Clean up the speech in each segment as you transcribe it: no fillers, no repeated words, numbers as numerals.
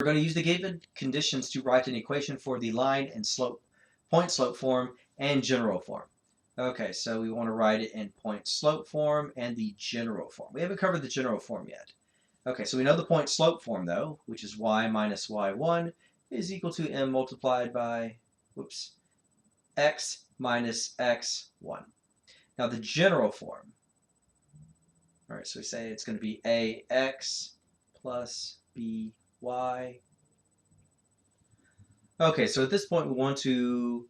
We're going to use the given conditions to write an equation for the line and slope, point slope form and general form. Okay, so we want to write it in point slope form and the general form. We haven't covered the general form yet. Okay, so we know the point slope form though, which is y minus y1 is equal to m multiplied by, x minus x1. Now the general form, all right, so we say it's going to be ax plus by. Okay, so at this point we want to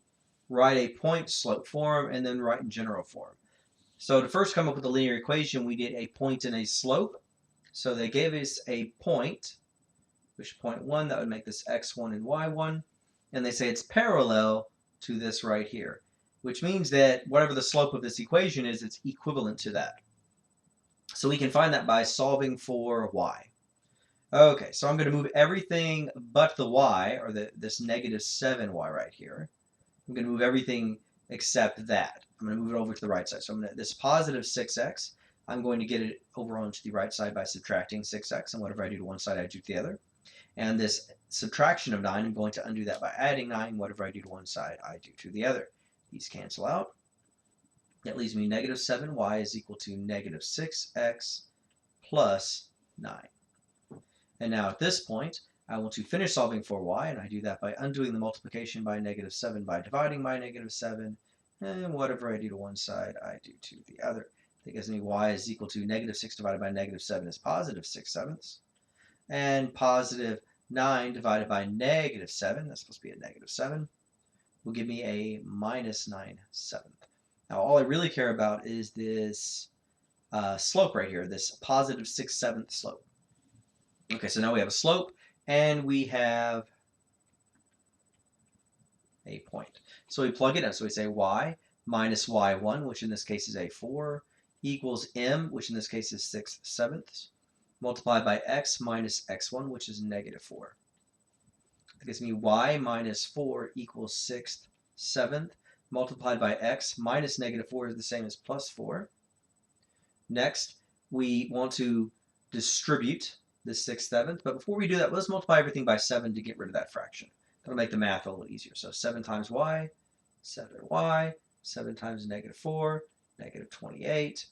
write a point slope form and then write in general form. So to first come up with a linear equation, we did a point and a slope. So they gave us a point, which point 1, that would make this x1 and y1. And they say it's parallel to this right here, which means that whatever the slope of this equation is, it's equivalent to that. So we can find that by solving for y. Okay, so I'm going to move everything but the y, or this negative 7y right here. I'm going to move everything except that. I'm going to move it over to the right side. So I'm going to, this positive 6x, I'm going to get it over onto the right side by subtracting 6x, and whatever I do to one side, I do to the other. And this subtraction of 9, I'm going to undo that by adding 9. Whatever I do to one side, I do to the other. These cancel out. That leaves me negative 7y is equal to negative 6x plus 9. And now at this point, I want to finish solving for y, and I do that by undoing the multiplication by negative 7 by dividing by negative 7, and whatever I do to one side, I do to the other. That gives me y is equal to negative 6 divided by negative 7 is positive 6/7, and positive 9 divided by negative 7, that's supposed to be a negative 7, will give me a minus 9/7. Now all I really care about is this slope right here, this positive 6/7 slope. Okay, so now we have a slope and we have a point. So we plug it in. So we say y minus y1, which in this case is a 4, equals m, which in this case is 6/7, multiplied by x minus x1, which is negative 4. That gives me y minus 4 equals 6/7, multiplied by x minus negative 4 is the same as plus 4. Next, we want to distribute the 6/7, but before we do that, let's multiply everything by 7 to get rid of that fraction. That'll make the math a little easier. So 7 times y, 7y, 7 times negative 4, negative 28.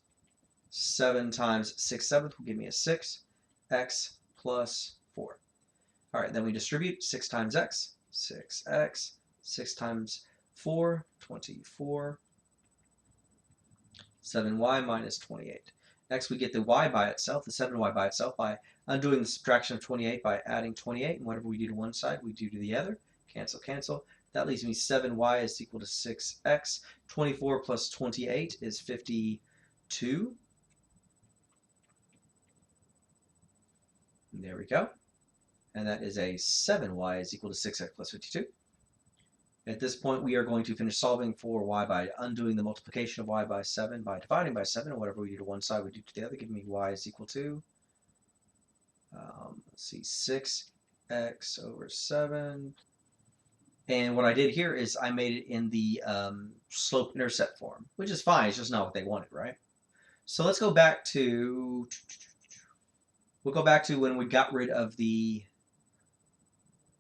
7 times 6/7 will give me a 6, x plus 4. All right, then we distribute 6 times x, 6x, 6 times 4, 24, 7y minus 28. Next, we get the y by itself, the 7y by itself, by undoing the subtraction of 28 by adding 28. And whatever we do to one side, we do to the other. Cancel, cancel. That leaves me 7y is equal to 6x. 24 plus 28 is 52. And there we go. And that is a 7y is equal to 6x plus 52. At this point, we are going to finish solving for y by undoing the multiplication of y by 7 by dividing by 7. And whatever we do to one side, we do to the other, giving me y is equal to, 6x over 7. And what I did here is I made it in the slope-intercept form, which is fine. It's just not what they wanted, right? So let's go back to, we'll go back to when we got rid of the,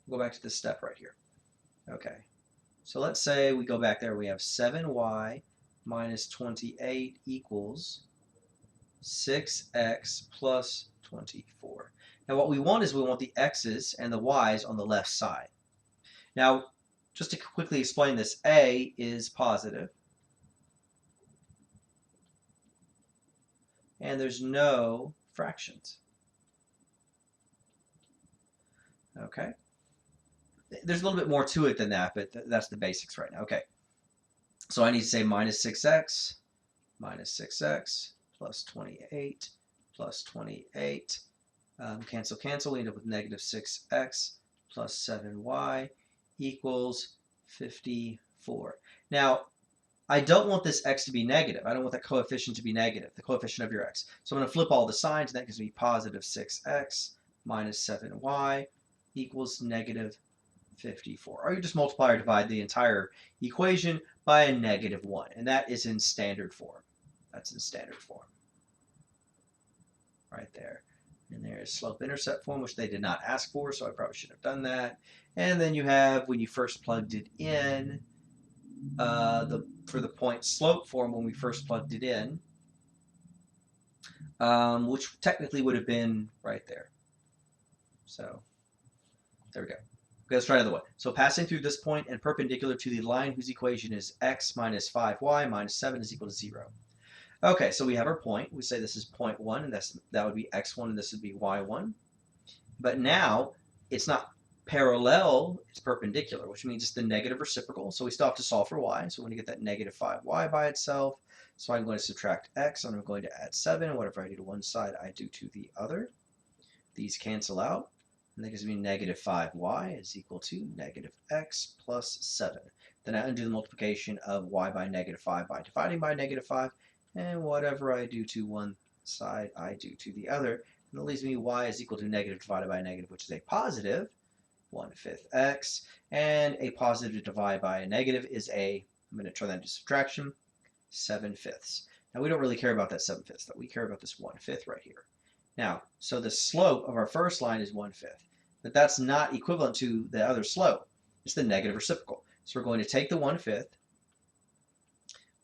we'll go back to this step right here. Okay. So let's say we go back there. We have 7y minus 28 equals 6x plus 24. Now what we want is we want the x's and the y's on the left side. Now, just to quickly explain this, a is positive, and there's no fractions. Okay. There's a little bit more to it than that, but that's the basics right now. Okay. So I need to say minus 6x plus 28 plus 28. Cancel, cancel. We end up with negative 6x plus 7y equals 54. Now, I don't want this x to be negative. I don't want the coefficient to be negative, the coefficient of your x. So I'm going to flip all the signs, and that gives me positive 6x minus 7y equals negative 54. Or you just multiply or divide the entire equation by a negative 1. And that is in standard form. That's in standard form. Right there. And there's slope-intercept form, which they did not ask for, so I probably shouldn't have done that. And then you have, when you first plugged it in, for the point slope form when we first plugged it in, which technically would have been right there. So there we go. Okay, let's try another one. So passing through this point and perpendicular to the line whose equation is x minus 5y minus 7 is equal to 0. Okay, so we have our point. We say this is point 1, and that would be x1, and this would be y1. But now it's not parallel, it's perpendicular, which means it's the negative reciprocal. So we still have to solve for y. So we're going to get that negative 5y by itself. So I'm going to subtract x, and I'm going to add 7. And whatever I do to one side, I do to the other. These cancel out. And that gives me negative 5y is equal to negative x plus 7. Then I undo the multiplication of y by negative 5 by dividing by negative 5. And whatever I do to one side, I do to the other. And that leaves me y is equal to negative divided by negative, which is a positive 1/5 x. And a positive divided by a negative is I'm going to turn that into subtraction, 7/5. Now we don't really care about that 7/5, though. We care about this 1/5 right here. Now, so the slope of our first line is 1/5. But that's not equivalent to the other slope. It's the negative reciprocal. So we're going to take the 1/5.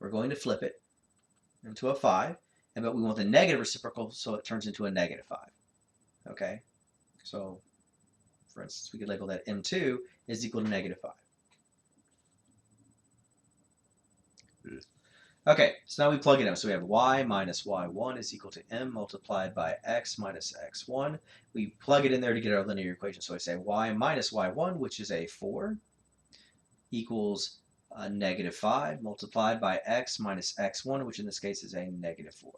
We're going to flip it into a 5. But we want the negative reciprocal, so it turns into a negative 5. Okay? So, for instance, we could label that m2 is equal to negative 5. Okay, so now we plug it in. So we have y minus y1 is equal to m multiplied by x minus x1. We plug it in there to get our linear equation. So I say y minus y1, which is a 4, equals a negative 5 multiplied by x minus x1, which in this case is a negative 4.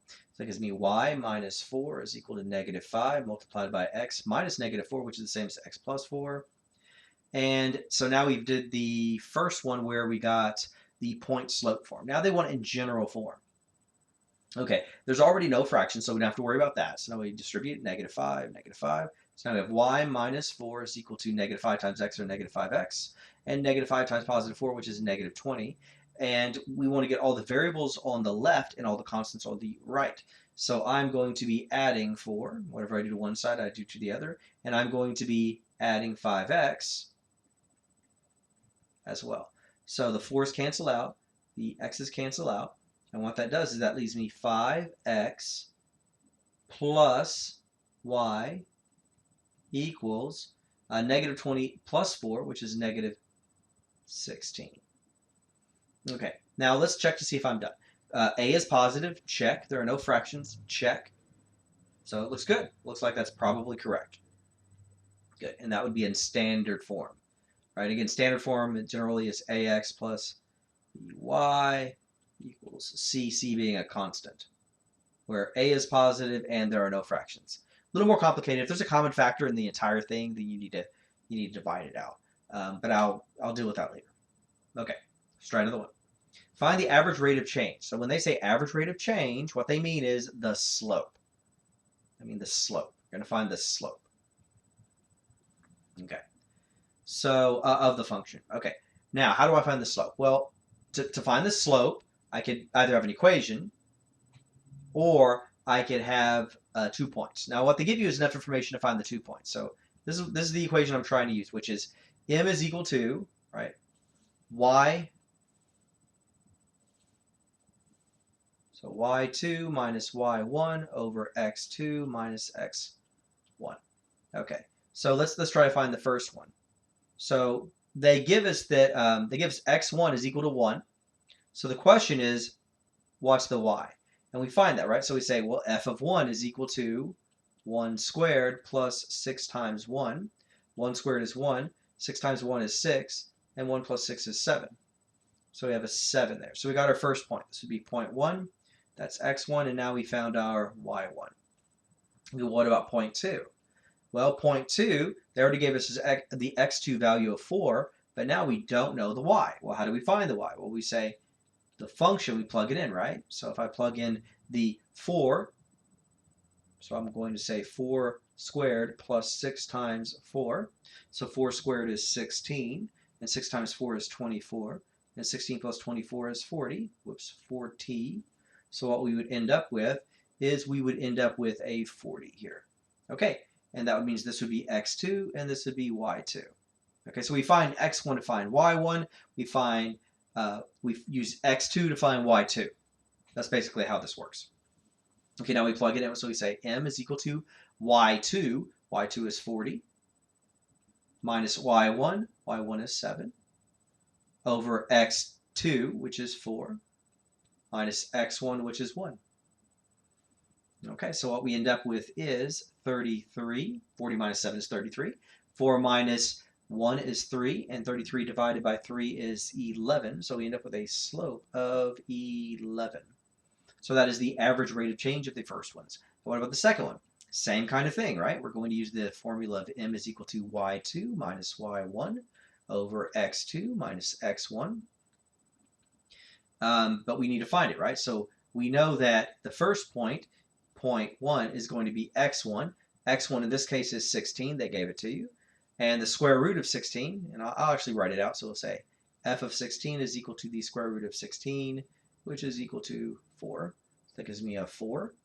So that gives me y minus 4 is equal to negative 5 multiplied by x minus negative 4, which is the same as x plus 4. And so now we did the first one where we got the point slope form. Now they want it in general form. Okay, there's already no fraction, so we don't have to worry about that. So now we distribute negative 5, negative 5. So now we have y minus 4 is equal to negative 5 times x, or negative 5x, and negative 5 times positive 4, which is negative 20. And we want to get all the variables on the left and all the constants on the right. So I'm going to be adding 4. Whatever I do to one side, I do to the other. And I'm going to be adding 5x as well. So the 4's cancel out, the x's cancel out, and what that does is that leaves me 5x plus y equals negative 20 plus 4, which is negative 16. Okay, now let's check to see if I'm done. A is positive, check. There are no fractions, check. So it looks good. Looks like that's probably correct. Good, and that would be in standard form. Right, again, standard form generally is ax plus y equals c being a constant, where a is positive and there are no fractions. A little more complicated. If there's a common factor in the entire thing, then you need to divide it out. But I'll deal with that later. Okay, let's try another one. Find the average rate of change. So when they say average rate of change, what they mean is the slope. The slope. You're going to find the slope. Okay. So, of the function. Okay, now how do I find the slope? Well, to find the slope, I could either have an equation or I could have 2 points. Now, what they give you is enough information to find the 2 points. So this is the equation I'm trying to use, which is m is equal to, right, y. So y2 minus y1 over x2 minus x1. Okay, so let's try to find the first one. So they give us that x1 is equal to 1. So the question is, what's the y? And we find that, right? So we say, well, f of 1 is equal to 1 squared plus 6 times 1. 1 squared is 1. 6 times 1 is 6. And 1 plus 6 is 7. So we have a 7 there. So we got our first point. This would be point 1. That's x1. And now we found our y1. Well, what about point 2? Well, point 2, they already gave us the x2 value of 4, but now we don't know the y. Well, how do we find the y? Well, we say the function, we plug it in, right? So if I plug in the 4, so I'm going to say 4 squared plus 6 times 4. So 4 squared is 16, and 6 times 4 is 24, and 16 plus 24 is 40. Whoops, 4t. So what we would end up with is we would end up with a 40 here. Okay, and that means this would be x2 and this would be y2. Okay, so we find x1 to find y1. We use x2 to find y2. That's basically how this works. Okay, now we plug it in. So we say m is equal to y2. y2 is 40 minus y1. y1 is 7 over x2, which is 4, minus x1, which is 1. Okay, so what we end up with is 33. 40 minus 7 is 33. 4 minus 1 is 3, and 33 divided by 3 is 11. So we end up with a slope of 11. So that is the average rate of change of the first ones. What about the second one? Same kind of thing, right? We're going to use the formula of m is equal to y2 minus y1 over x2 minus x1. But we need to find it, right? So we know that the first point, point 1, is going to be x1. x1 in this case is 16. They gave it to you. And the square root of 16, and I'll actually write it out. So we'll say f of 16 is equal to the square root of 16, which is equal to 4. That gives me a 4.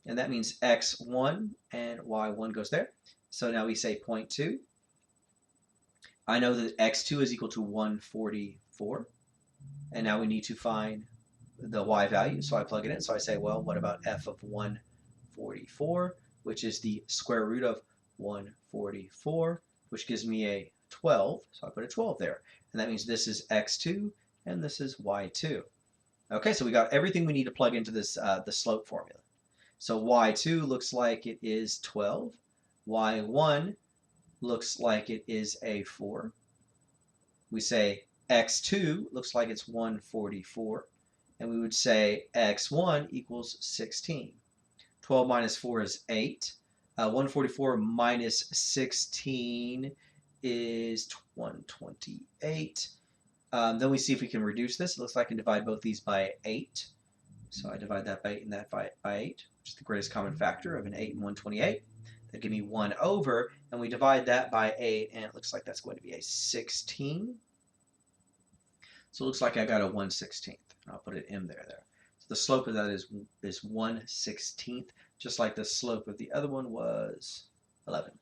And that means x1 and y1 goes there. So now we say point 2. I know that x2 is equal to 144. And now we need to find the y value. So I plug it in. So I say, well, what about f of 144, which is the square root of 144, which gives me a 12. So I put a 12 there. And that means this is x2 and this is y2. Okay, so we got everything we need to plug into this the slope formula. So y2 looks like it is 12. y1 looks like it is a 4. We say x2 looks like it's 144. And we would say x1 equals 16. 12 minus 4 is 8. 144 minus 16 is 128. Then we see if we can reduce this. It looks like I can divide both these by 8. So I divide that by 8 and that by 8, which is the greatest common factor of an 8 and 128. That give me 1 over, and we divide that by 8, and it looks like that's going to be a 16. So it looks like I got a 1/16. I'll put an m there. So the slope of that is 1/16, just like the slope of the other one was 11.